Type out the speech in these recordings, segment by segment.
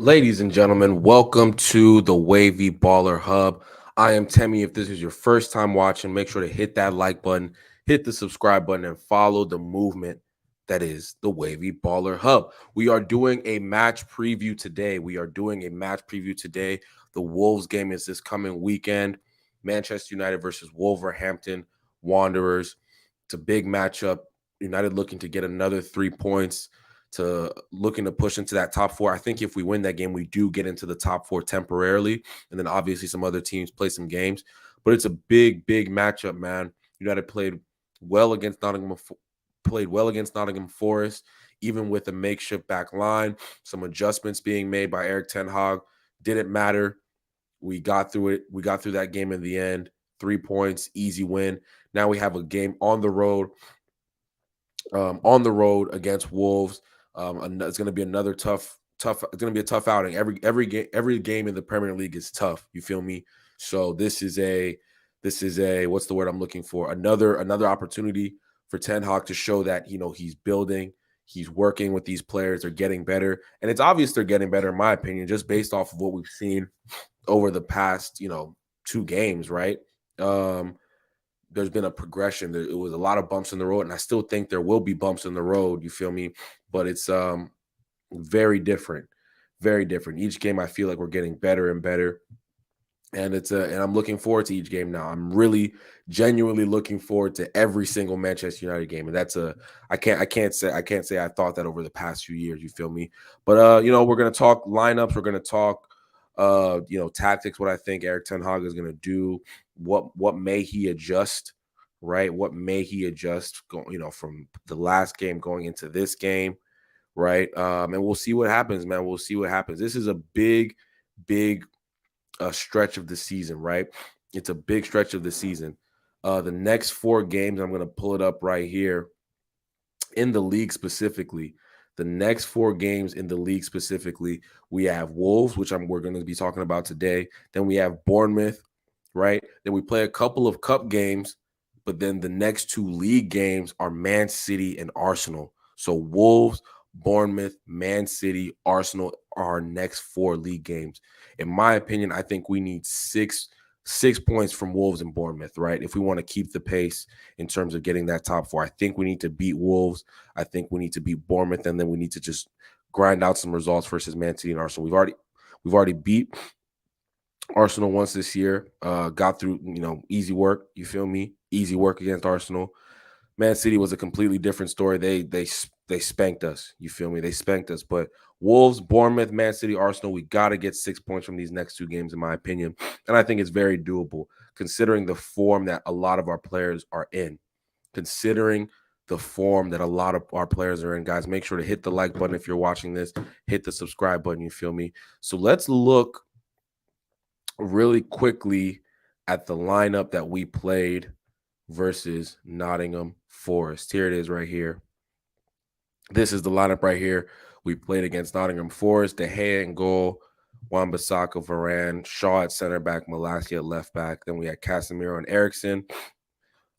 Ladies and gentlemen, welcome to the Wavy Baller Hub. I am Temi. If this is your first time watching, make sure to hit that like button, hit the subscribe button, and follow the movement that is the Wavy Baller Hub. We are doing a match preview today. The Wolves game is this coming weekend. Manchester United versus Wolverhampton Wanderers. It's a big matchup. United looking to get another 3 points to looking to push into that top four. I think if we win that game, we do get into the top four temporarily. And then obviously some other teams play some games. But it's a big matchup, man. United well against Nottingham, played well against Nottingham Forest, even with a makeshift back line, some adjustments being made by Eric Ten Hag. Didn't matter. We got through it. We got through that game in the end. 3 points, easy win. Now we have a game on the road against Wolves. It's going to be another tough. It's going to be a tough outing. Every game in the Premier League is tough. You feel me? So this is a what's the word I'm looking for? Another opportunity for Ten Hag to show that he's building, he's working with these players. They're getting better, and it's obvious they're getting better in my opinion, just based off of what we've seen over the past 2 games. Right? Um, there's been a progression. It was a lot of bumps in the road, and I still think there will be bumps in the road. You feel me? But it's very different, very different. Each game, I feel like we're getting better and better, and and I'm looking forward to each game now. I'm really genuinely looking forward to every single Manchester United game, and I can't say I thought that over the past few years. You feel me? But we're gonna talk lineups. We're gonna talk tactics. What I think Eric Ten Hag is gonna do. What may he adjust? Right? What may he adjust? From the last game going into this game, right? And we'll see what happens, man. We'll see what happens. This is a big stretch of the season, right? It's a big stretch of the season. The next 4 games, I'm going to pull it up right here in the league specifically. The next 4 games in the league specifically, we have Wolves, which we're going to be talking about today. Then we have Bournemouth, right? Then we play a couple of cup games, but then the next 2 league games are Man City and Arsenal. So Wolves, Bournemouth, Man City, Arsenal are our next 4 league games. In my opinion, I think we need six points from Wolves and Bournemouth, right? If we want to keep the pace in terms of getting that top four, I think we need to beat Wolves. I think we need to beat Bournemouth, and then we need to just grind out some results versus Man City and Arsenal. We've already beat Arsenal once this year. Got through, easy work. You feel me? Easy work against Arsenal. Man City was a completely different story. They spanked us. You feel me? They spanked us. But Wolves, Bournemouth, Man City, Arsenal, we got to get 6 points from these next 2 games, in my opinion. And I think it's very doable, considering the form that a lot of our players are in. Considering the form that a lot of our players are in, guys, make sure to hit the like button if you're watching this. Hit the subscribe button. You feel me? So let's look really quickly at the lineup that we played versus Nottingham Forest. Here it is right here. This is the lineup right here. We played against Nottingham Forest, De Gea in goal, Wan-Bissaka, Varane, Shaw at center back, Malacia at left back. Then we had Casemiro and Eriksson,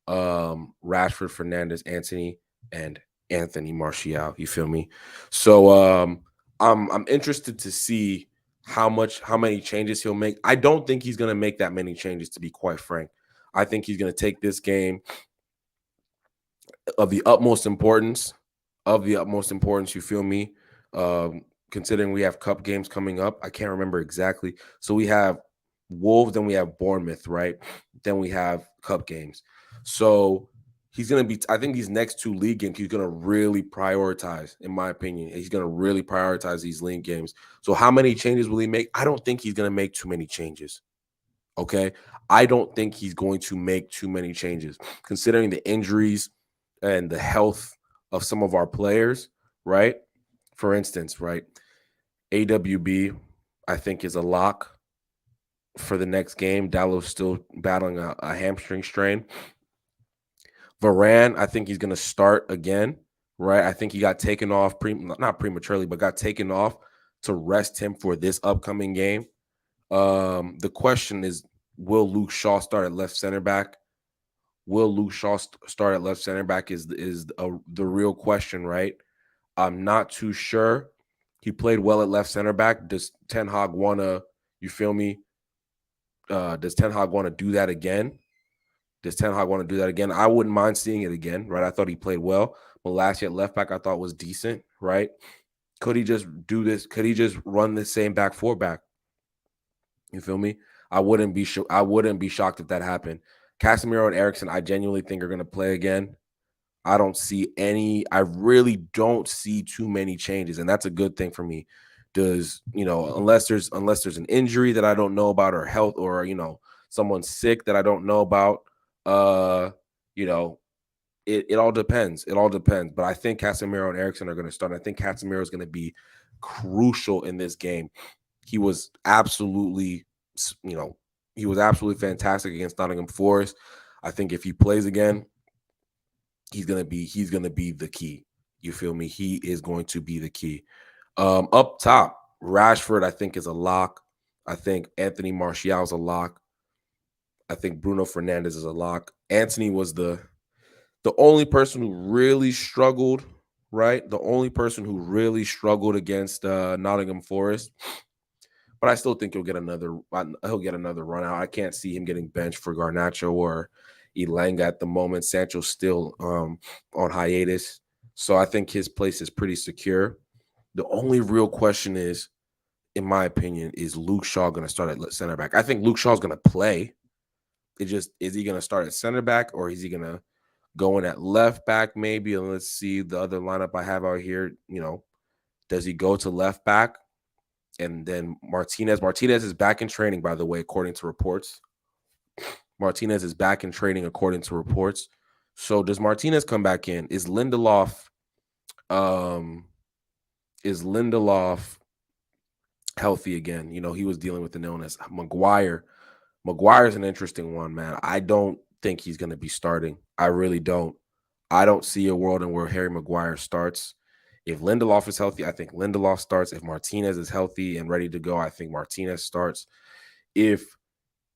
Rashford, Fernandez, Anthony, and Anthony Martial. You feel me? So I'm interested to see how many changes he'll make. I don't think he's going to make that many changes, to be quite frank. I think he's going to take this game of the utmost importance. You feel me? Considering we have cup games coming up, I can't remember exactly. So we have Wolves, then we have Bournemouth, right? Then we have cup games. So he's gonna be. I think these next 2 league games, he's gonna really prioritize. In my opinion, he's gonna really prioritize these league games. So how many changes will he make? I don't think he's gonna make too many changes. Okay, I don't think he's going to make too many changes, considering the injuries and the health of some of our players, right? For instance, right, AWB, I think, is a lock for the next game. Dallow's still battling a hamstring strain. Varane, I think he's going to start again, right? I think he got taken off, not prematurely, but got taken off to rest him for this upcoming game. The question is, will Luke Shaw start at left center back? Will Luke Shaw start at left center back is the real question, right? I'm not too sure. He played well at left center back. Does Ten Hag wanna, you feel me? Does Ten Hag want to do that again? Does Ten Hag want to do that again? I wouldn't mind seeing it again, right? I thought he played well. But last year at left back, I thought was decent, right? Could he just do this? Could he just run the same back four back? You feel me? I wouldn't be shocked if that happened. Casemiro and Ericsson, I genuinely think are going to play again. I don't see any. I really don't see too many changes, and that's a good thing for me. Does unless there's an injury that I don't know about, or health, or someone's sick that I don't know about. Uh, you know, it all depends. It all depends. But I think Casemiro and Ericsson are going to start. I think Casemiro is going to be crucial in this game. He was absolutely, you know, he was absolutely fantastic against Nottingham Forest. I think if he plays again, he's gonna be the key. You feel me? He is going to be the key. Up top, Rashford, I think, is a lock. I think Anthony Martial is a lock. I think Bruno Fernandes is a lock. Anthony was the only person who really struggled, right? The only person who really struggled against Nottingham Forest. But I still think he'll get another run out. I can't see him getting benched for Garnacho or Elanga at the moment. Sancho's still on hiatus. So I think his place is pretty secure. The only real question is, in my opinion, is Luke Shaw going to start at center back? I think Luke Shaw's going to play. It just, is he going to start at center back, or is he going to go in at left back maybe? And let's see the other lineup I have out here. Does he go to left back? And then Martinez is back in training, by the way, according to reports. Martinez is back in training, according to reports. So does Martinez come back in? Is Lindelof healthy again? He was dealing with an illness. Maguire's an interesting one, man. I don't think he's going to be starting. I really don't. I don't see a world in where Harry Maguire starts. If Lindelof is healthy, I think Lindelof starts. If Martinez is healthy and ready to go, I think Martinez starts. If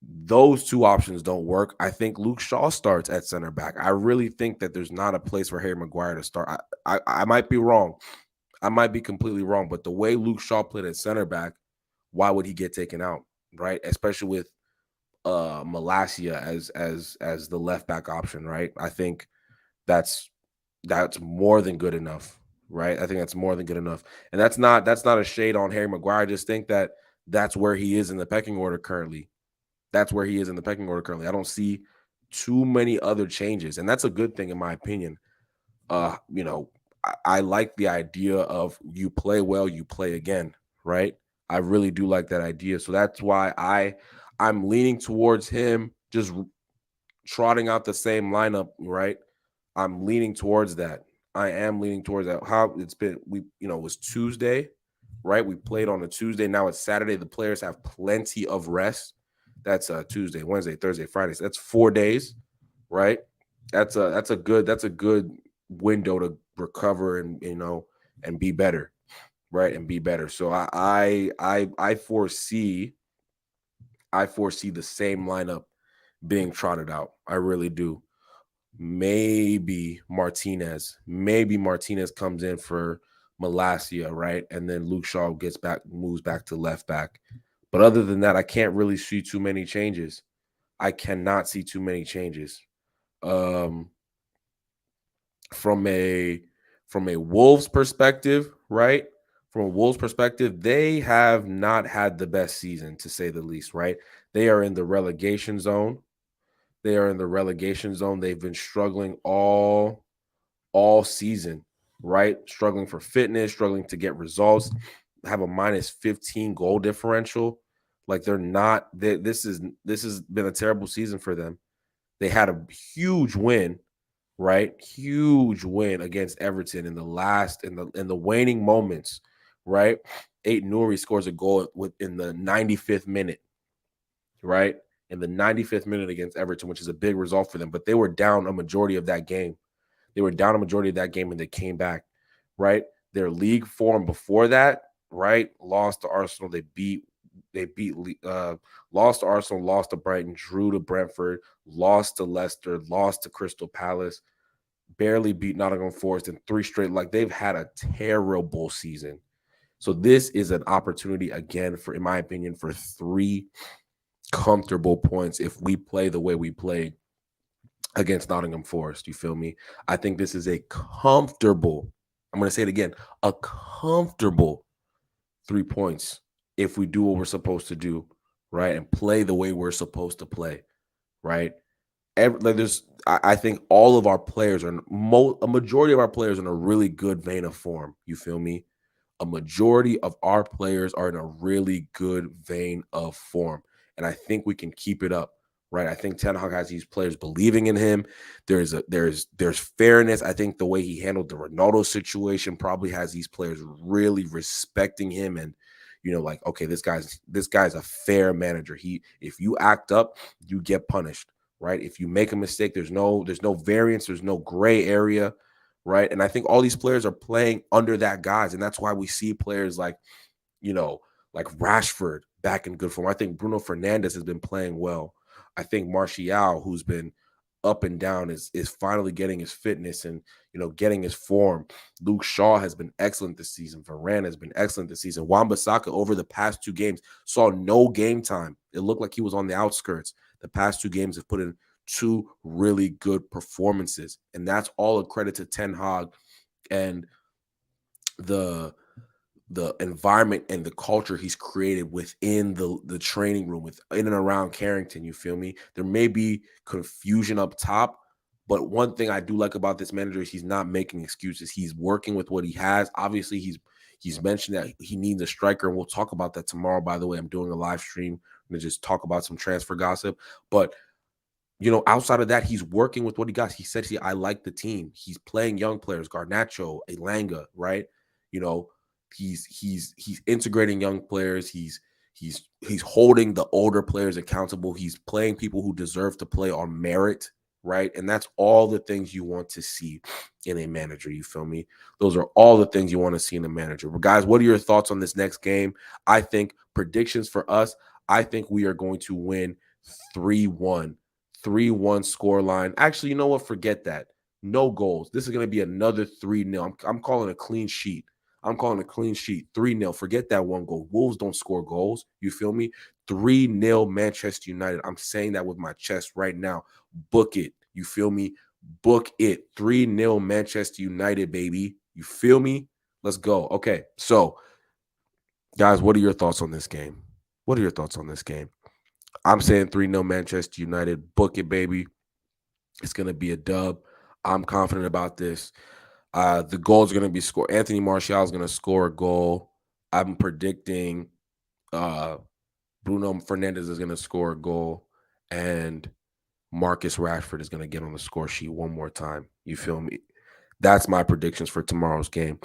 those two options don't work, I think Luke Shaw starts at center back. I really think that there's not a place for Harry Maguire to start. I might be wrong. I might be completely wrong. But the way Luke Shaw played at center back, why would he get taken out, right? Especially with Malacia as the left back option, right? I think that's more than good enough, right? I think that's more than good enough. And that's not a shade on Harry Maguire. I just think that that's where he is in the pecking order currently. I don't see too many other changes, and that's a good thing in my opinion. I like the idea of you play well, you play again, right? I really do like that idea. So that's why I'm leaning towards him just trotting out the same lineup, right? I'm leaning towards that. I am leaning towards that. How it's been, it was Tuesday, right? We played on a Tuesday. Now it's Saturday. The players have plenty of rest. That's Tuesday, Wednesday, Thursday, Friday. So that's 4 days, right? That's a good window to recover and be better, right? And be better. So I foresee the same lineup being trotted out. I really do. Maybe Martinez comes in for Malacia, right? And then Luke Shaw moves back to left back. But other than that, I can't really see too many changes. I cannot see too many changes. From a Wolves perspective, right? From a Wolves perspective, they have not had the best season, to say the least, right? They are in the relegation zone. They've been struggling all season, right? Struggling for fitness, struggling to get results, have a minus 15 goal differential. Like this has been a terrible season for them. They had a huge win, right? Huge win against Everton in the waning moments, right? Nouri scores a goal in the 95th minute, right? In the 95th minute against Everton, which is a big result for them. But they were down a majority of that game. And they came back, right? Their league form before that, right? Lost to Arsenal. Lost to Arsenal, lost to Brighton, drew to Brentford, lost to Leicester, lost to Crystal Palace, barely beat Nottingham Forest in 3 straight. Like, they've had a terrible season. So this is an opportunity again for, in my opinion, for 3 comfortable points if we play the way we played against Nottingham Forest. You feel me? I think this is a comfortable, I'm going to say it again, a comfortable 3 points if we do what we're supposed to do, right? And play the way we're supposed to play, right? Like I think all of our players are, a majority of our players are in a really good vein of form. You feel me? A majority of our players are in a really good vein of form. And I think we can keep it up, right? I think Ten Hag has these players believing in him. There's fairness. I think the way he handled the Ronaldo situation probably has these players really respecting him and, like, okay, this guy's a fair manager. If you act up, you get punished, right? If you make a mistake, there's no variance, there's no gray area, right? And I think all these players are playing under that guise, and that's why we see players like, like Rashford back in good form. I think Bruno Fernandes has been playing well. I think Martial, who's been up and down, is finally getting his fitness and getting his form. Luke Shaw has been excellent this season. Varane has been excellent this season. Wan-Bissaka over the past 2 games saw no game time. It looked like he was on the outskirts. The past 2 games have put in 2 really good performances, and that's all a credit to Ten Hag and the environment and the culture he's created within the training room, in and around Carrington. You feel me? There may be confusion up top, but one thing I do like about this manager is he's not making excuses. He's working with what he has. Obviously, he's mentioned that he needs a striker, and we'll talk about that tomorrow. By the way, I'm doing a live stream. I'm gonna just talk about some transfer gossip, but outside of that, he's working with what he got. He said, I like the team. He's playing young players, Garnacho, Elanga, right? You know, he's integrating young players. He's holding the older players accountable. He's playing people who deserve to play on merit, right? And that's all the things you want to see in a manager. You feel me? Those are all the things you want to see in a manager. But guys, what are your thoughts on this next game? I think predictions for us, I think we are going to win 3-1. 3-1 score line. Actually, you know what? Forget that. No goals. This is going to be another 3-0. I'm calling a clean sheet. 3-0. Forget that 1 goal. Wolves don't score goals. You feel me? 3-0 Manchester United. I'm saying that with my chest right now. Book it. You feel me? Book it. 3-0 Manchester United, baby. You feel me? Let's go. Okay. So, guys, what are your thoughts on this game? I'm saying 3-0 Manchester United. Book it, baby. It's going to be a dub. I'm confident about this. The goal is going to be scored. Anthony Martial is going to score a goal. I'm predicting Bruno Fernandes is going to score a goal. And Marcus Rashford is going to get on the score sheet one more time. You feel me? That's my predictions for tomorrow's game.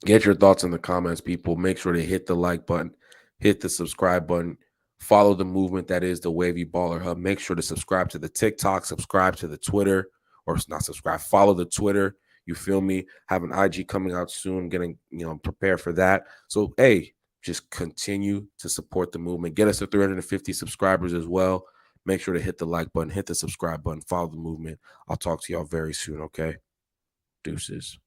Get your thoughts in the comments, people. Make sure to hit the like button, hit the subscribe button. Follow the movement that is the Wavy Baller Hub. Make sure to subscribe to the TikTok, subscribe to the Twitter, or not subscribe, follow the Twitter. You feel me? Have an IG coming out soon, getting, prepare for that. So, hey, just continue to support the movement. Get us to 350 subscribers as well. Make sure to hit the like button, hit the subscribe button, follow the movement. I'll talk to y'all very soon, okay? Deuces.